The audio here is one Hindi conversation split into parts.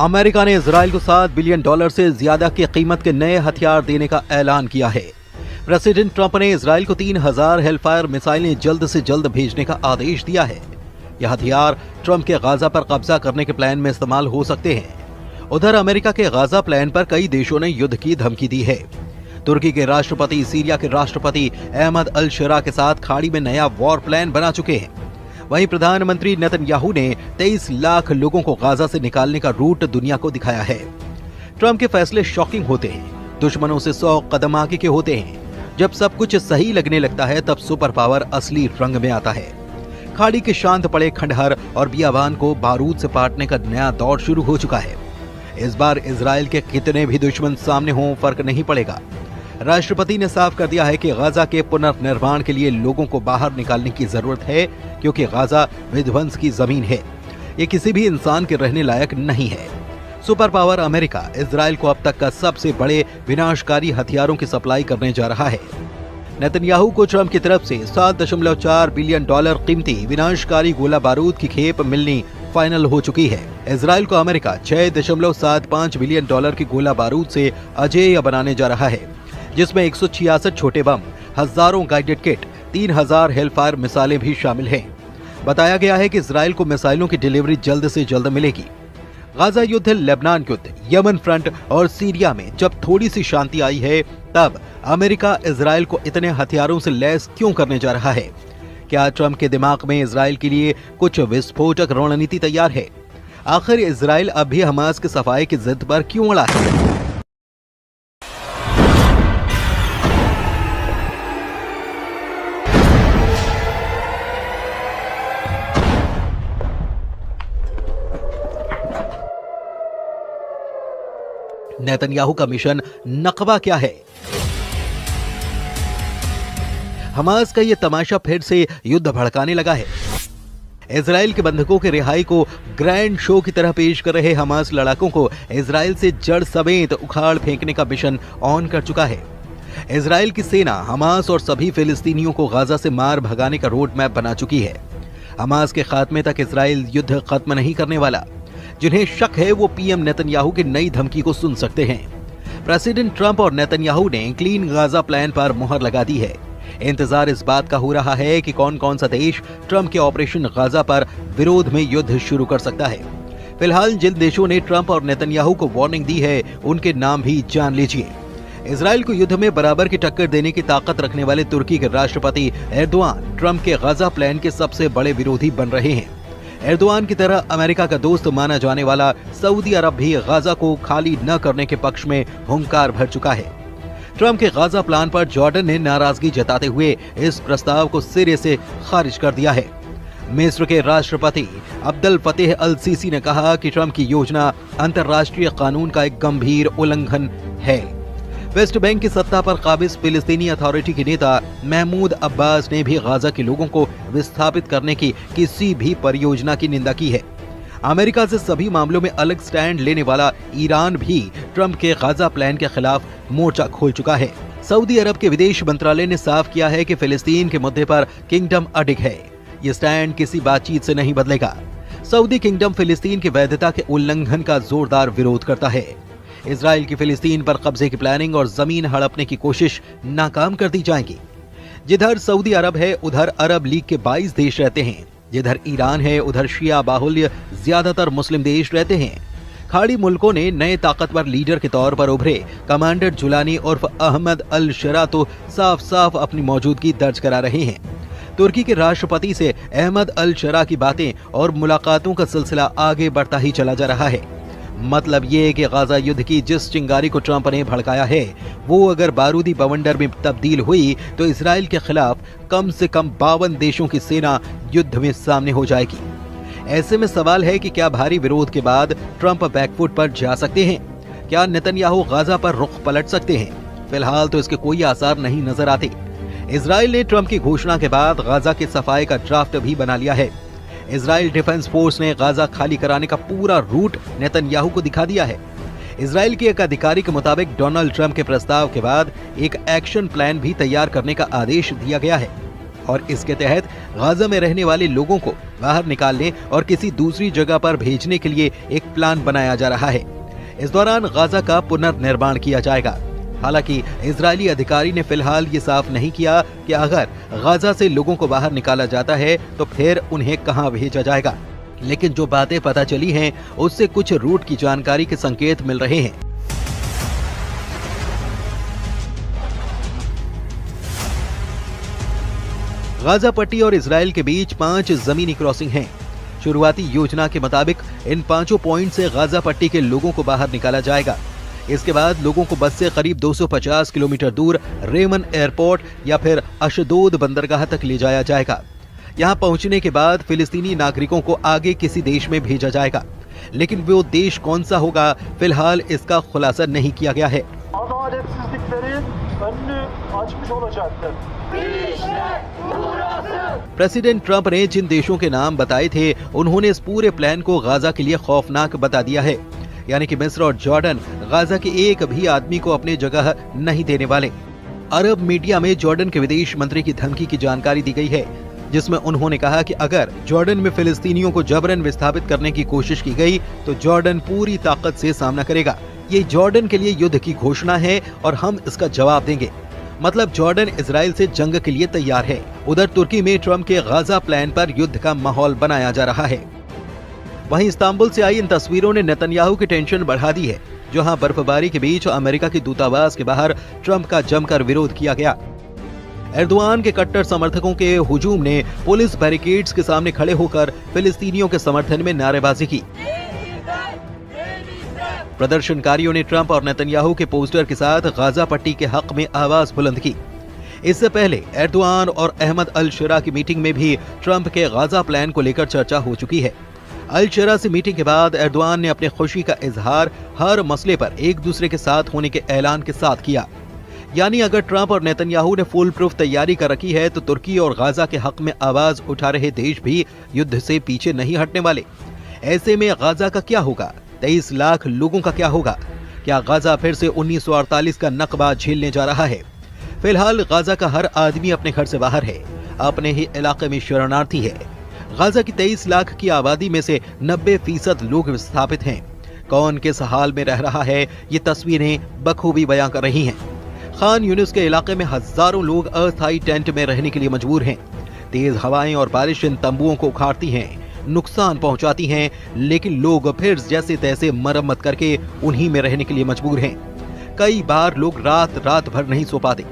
अमेरिका ने इजराइल को $7 बिलियन से ज्यादा की कीमत के नए हथियार देने का ऐलान किया है। प्रेसिडेंट ट्रंप ने इजराइल को 3000 हेलफायर मिसाइलें जल्द से जल्द भेजने का आदेश दिया है। यह हथियार ट्रंप के गाजा पर कब्जा करने के प्लान में इस्तेमाल हो सकते हैं। उधर अमेरिका के गाजा प्लान पर कई देशों ने युद्ध की धमकी दी है। तुर्की के राष्ट्रपति सीरिया के राष्ट्रपति अहमद अल शरा के साथ खाड़ी में नया वॉर प्लान बना चुके हैं। वहीं प्रधानमंत्री नेतन्याहू ने 23 लाख लोगों को गाजा से निकालने का रूट दुनिया को दिखाया है। ट्रंप के फैसले शॉकिंग होते हैं, दुश्मनों से 100 कदम आगे के होते हैं। जब सब कुछ सही लगने लगता है तब सुपर पावर असली रंग में आता है। खाड़ी के शांत पड़े खंडहर और बियाबान को बारूद से पाटने का नया दौर शुरू हो चुका है। इस बार इजराइल के कितने भी दुश्मन सामने हों फर्क नहीं पड़ेगा। राष्ट्रपति ने साफ कर दिया है कि गाजा के पुनर्निर्माण के लिए लोगों को बाहर निकालने की जरूरत है, क्योंकि गाजा विध्वंस की जमीन है। ये किसी भी इंसान के रहने लायक नहीं है। सुपर पावर अमेरिका इजराइल को अब तक का सबसे बड़े विनाशकारी हथियारों की सप्लाई करने जा रहा है। नेतन्याहू को ट्रंप की तरफ से $7.4 बिलियन कीमती विनाशकारी गोला बारूद की खेप मिलनी फाइनल हो चुकी है। इजराइल को अमेरिका $6.75 बिलियन की गोला बारूद से अजेय बनाने जा रहा है, जिसमें 166 छोटे बम, हजारों गाइडेड किट, 3000 हेलफायर मिसाइलें भी शामिल हैं। बताया गया है कि इजराइल को मिसाइलों की डिलीवरी जल्द से जल्द मिलेगी। गाजा युद्ध, लेबनान युद्ध, यमन फ्रंट और सीरिया में जब थोड़ी सी शांति आई है, तब अमेरिका इजराइल को इतने हथियारों से लैस क्यों करने जा रहा है? क्या ट्रंप के दिमाग में इजराइल के लिए कुछ विस्फोटक रणनीति तैयार है? आखिर इजराइल अब भी हमास के सफाई की जिद पर क्यों अड़ा है? नेतन्याहू का मिशन नकबा क्या है? हमास का ये तमाशा फिर से युद्ध भड़काने लगा है। इजराइल के बंधकों के रिहाई को ग्रैंड शो की तरह पेश कर रहे हमास लड़ाकों को इजराइल से जड़ समेत उखाड़ फेंकने का मिशन ऑन कर चुका है। इजराइल की सेना हमास और सभी फिलिस्तीनियों को गाजा से मार भगाने का रोड मैप बना चुकी है। हमास के खात्मे तक इजराइल युद्ध खत्म नहीं करने वाला। जिन्हें शक है वो पीएम नेतन्याहू की नई धमकी को सुन सकते हैं। प्रेसिडेंट ट्रंप और नेतन्याहू ने क्लीन गाजा प्लान पर मुहर लगा दी है। इंतजार इस बात का हो रहा है कि कौन कौन सा देश ट्रंप के ऑपरेशन गाजा पर विरोध में युद्ध शुरू कर सकता है। फिलहाल जिन देशों ने ट्रंप और नेतन्याहू को वार्निंग दी है, उनके नाम भी जान लीजिए। इजराइल को युद्ध में बराबर की टक्कर देने की ताकत रखने वाले तुर्की के राष्ट्रपति एर्दोआन ट्रंप के गाजा प्लान के सबसे बड़े विरोधी बन रहे हैं। एर्दोआन की तरह अमेरिका का दोस्त माना जाने वाला सऊदी अरब भी गाजा को खाली न करने के पक्ष में हुंकार भर चुका है। ट्रंप के गाजा प्लान पर जॉर्डन ने नाराजगी जताते हुए इस प्रस्ताव को सिरे से खारिज कर दिया है। मिस्र के राष्ट्रपति अब्दुल फतेह अल सीसी ने कहा कि ट्रंप की योजना अंतर्राष्ट्रीय कानून का एक गंभीर उल्लंघन है। वेस्ट बैंक की सत्ता पर काबिज फिलिस्तीनी अथॉरिटी के नेता महमूद अब्बास ने भी गाजा के लोगों को विस्थापित करने की किसी भी परियोजना की निंदा की है। अमेरिका से सभी मामलों में अलग स्टैंड लेने वाला ईरान भी ट्रंप के गाजा प्लान के खिलाफ मोर्चा खोल चुका है। सऊदी अरब के विदेश मंत्रालय ने साफ किया है कि फिलिस्तीन के मुद्दे पर किंगडम अडिग है। ये स्टैंड किसी बातचीत से नहीं बदलेगा। सऊदी किंगडम फिलिस्तीन की वैधता के उल्लंघन का जोरदार विरोध करता है। इजराइल की फिलिस्तीन पर कब्जे की प्लानिंग और जमीन हड़पने की कोशिश नाकाम कर दी जाएगी। जिधर सऊदी अरब है उधर अरब लीग के 22 देश रहते हैं। जिधर ईरान है उधर शिया बाहुल्य ज्यादातर मुस्लिम देश रहते हैं। खाड़ी मुल्कों ने नए ताकतवर लीडर के तौर पर उभरे कमांडर जुलानी उर्फ अहमद अल शरा तो साफ साफ अपनी मौजूदगी दर्ज करा रहे हैं। तुर्की के राष्ट्रपति से अहमद अल शरा की बातें और मुलाकातों का सिलसिला आगे बढ़ता ही चला जा रहा है। मतलब ये कि गाजा युद्ध की जिस चिंगारी को ट्रंप ने भड़काया है, वो अगर बारूदी बवंडर में तब्दील हुई तो इजराइल के खिलाफ कम से कम 52 देशों की सेना युद्ध में सामने हो जाएगी। ऐसे में सवाल है कि क्या भारी विरोध के बाद ट्रंप बैकफुट पर जा सकते हैं? क्या नेतन्याहू गाजा पर रुख पलट सकते हैं? फिलहाल तो इसके कोई आसार नहीं नजर आते। इजराइल ने ट्रंप की घोषणा के बाद गाजा के सफाई का ड्राफ्ट भी बना लिया है। इजराइल डिफेंस फोर्स ने गाजा खाली कराने का पूरा रूट नेतन्याहू को दिखा दिया है। इजराइल के एक अधिकारी के मुताबिक डोनाल्ड ट्रंप के प्रस्ताव के बाद एक एक्शन प्लान भी तैयार करने का आदेश दिया गया है। और इसके तहत गाजा में रहने वाले लोगों को बाहर निकालने और किसी दूसरी जगह पर भेजने के लिए एक प्लान बनाया जा रहा है। इस दौरान गाजा का पुनर्निर्माण किया जाएगा। हालांकि इजरायली अधिकारी ने फिलहाल ये साफ नहीं किया कि अगर गाजा से लोगों को बाहर निकाला जाता है तो फिर उन्हें कहां भेजा जाएगा, लेकिन जो बातें पता चली हैं उससे कुछ रूट की जानकारी के संकेत मिल रहे हैं। गाजा पट्टी और इजराइल के बीच 5 जमीनी क्रॉसिंग हैं। शुरुआती योजना के मुताबिक इन 5 पॉइंट से गाजा पट्टी के लोगों को बाहर निकाला जाएगा। इसके बाद लोगों को बस से करीब 250 किलोमीटर दूर रेमन एयरपोर्ट या फिर अशदोद बंदरगाह तक ले जाया जाएगा। यहां पहुंचने के बाद फिलिस्तीनी नागरिकों को आगे किसी देश में भेजा जाएगा, लेकिन वो देश कौन सा होगा फिलहाल इसका खुलासा नहीं किया गया है। प्रेसिडेंट ट्रंप ने जिन देशों के नाम बताए थे उन्होंने इस पूरे प्लान को गाजा के लिए खौफनाक बता दिया है, यानी कि मिस्र और जॉर्डन गाजा के एक भी आदमी को अपनी जगह नहीं देने वाले। अरब मीडिया में जॉर्डन के विदेश मंत्री की धमकी की जानकारी दी गई है, जिसमें उन्होंने कहा कि अगर जॉर्डन में फिलिस्तीनियों को जबरन विस्थापित करने की कोशिश की गई तो जॉर्डन पूरी ताकत से सामना करेगा। ये जॉर्डन के लिए युद्ध की घोषणा है और हम इसका जवाब देंगे। मतलब जॉर्डन इजराइल से जंग के लिए तैयार है। उधर तुर्की में ट्रंप के गाजा प्लान पर युद्ध का माहौल बनाया जा रहा है। वहीं इस्तांबुल से आई इन तस्वीरों ने नेतन्याहू की टेंशन बढ़ा दी है, जहां बर्फबारी के बीच अमेरिका के दूतावास के बाहर ट्रंप का जमकर विरोध किया गया। एर्दोआन के कट्टर समर्थकों के हुजूम ने पुलिस बैरिकेड्स के सामने खड़े होकर फिलिस्तीनियों के समर्थन में नारेबाजी की। प्रदर्शनकारियों ने ट्रंप और नेतन्याहू के पोस्टर के साथ गाजा पट्टी के हक में आवाज बुलंद की। इससे पहले एर्दोआन और अहमद अल शुरा की मीटिंग में भी ट्रंप के गाजा प्लान को लेकर चर्चा हो चुकी है। अल शुरा से मीटिंग के बाद एर्दोआन ने अपने खुशी का इजहार हर मसले पर एक दूसरे के साथ होने के ऐलान के साथ किया। यानी अगर ट्रंप और नेतन्याहू ने फुल प्रूफ तैयारी कर रखी है तो तुर्की और गाजा के हक में आवाज उठा रहे देश भी युद्ध से पीछे नहीं हटने वाले। ऐसे में गाजा का क्या होगा? 23 लाख लोगों का क्या होगा? क्या गाजा फिर से 1948 का नकबा झेलने जा रहा है? फिलहाल गाजा का हर आदमी अपने घर से बाहर है, अपने ही इलाके में शरणार्थी है। गाजा की 23 लाख की आबादी में से 90% लोग विस्थापित हैं। कौन किस हाल में रह रहा है ये तस्वीरें बखूबी बयां कर रही हैं। खान यूनिस के इलाके में हजारों लोग अस्थायी टेंट में रहने के लिए मजबूर हैं। तेज हवाएं और बारिश इन तंबुओं को उखाड़ती हैं, नुकसान पहुंचाती हैं, लेकिन लोग फिर जैसे तैसे मरम्मत करके उन्हीं में रहने के लिए मजबूर हैं। कई बार लोग रात भर नहीं सो पाते।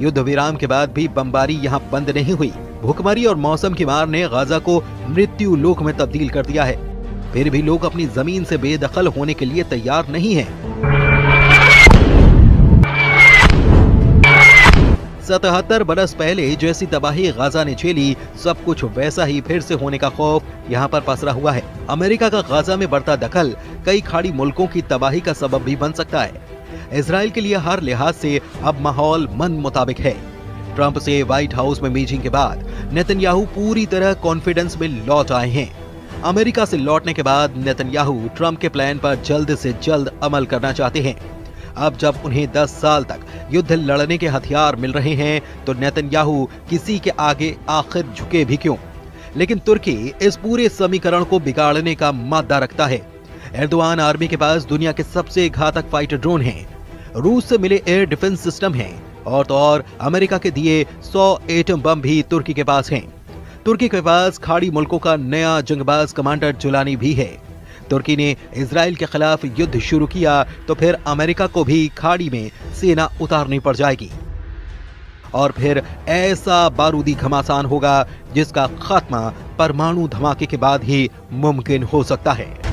युद्ध विराम के बाद भी बमबारी यहाँ बंद नहीं हुई। भूखमरी और मौसम की मार ने गाजा को मृत्यु लोक में तब्दील कर दिया है। फिर भी लोग अपनी जमीन से बेदखल होने के लिए तैयार नहीं हैं। 77 बरस पहले जैसी तबाही गाजा ने झेली, सब कुछ वैसा ही फिर से होने का खौफ यहाँ पर पसरा हुआ है। अमेरिका का गाजा में बढ़ता दखल कई खाड़ी मुल्कों की तबाही का सबब भी बन सकता है। इजराइल के लिए हर लिहाज से अब माहौल मन मुताबिक है। ट्रंप से व्हाइट हाउस में मीटिंग के बाद नेतन्याहू पूरी तरह कॉन्फिडेंस में लौट आए हैं। अमेरिका से लौटने के बाद नेतन्याहू ट्रंप के प्लान पर जल्द से जल्द अमल करना चाहते हैं। अब जब उन्हें 10 साल तक युद्ध लड़ने के हथियार मिल रहे हैं तो नेतन्याहू किसी के आगे आखिर झुके भी क्यों? लेकिन तुर्की इस पूरे समीकरण को बिगाड़ने का मादा रखता है। एर्दोआन आर्मी के पास दुनिया के सबसे घातक फाइटर ड्रोन हैं, रूस से मिले एयर डिफेंस सिस्टम हैं और तो और अमेरिका के दिए 100 एटम बम भी तुर्की के पास हैं। तुर्की के पास खाड़ी मुल्कों का नया जंगबाज कमांडर जुलानी भी है। तुर्की ने इजराइल के खिलाफ युद्ध शुरू किया तो फिर अमेरिका को भी खाड़ी में सेना उतारनी पड़ जाएगी और फिर ऐसा बारूदी घमासान होगा जिसका खात्मा परमाणु धमाके के बाद ही मुमकिन हो सकता है।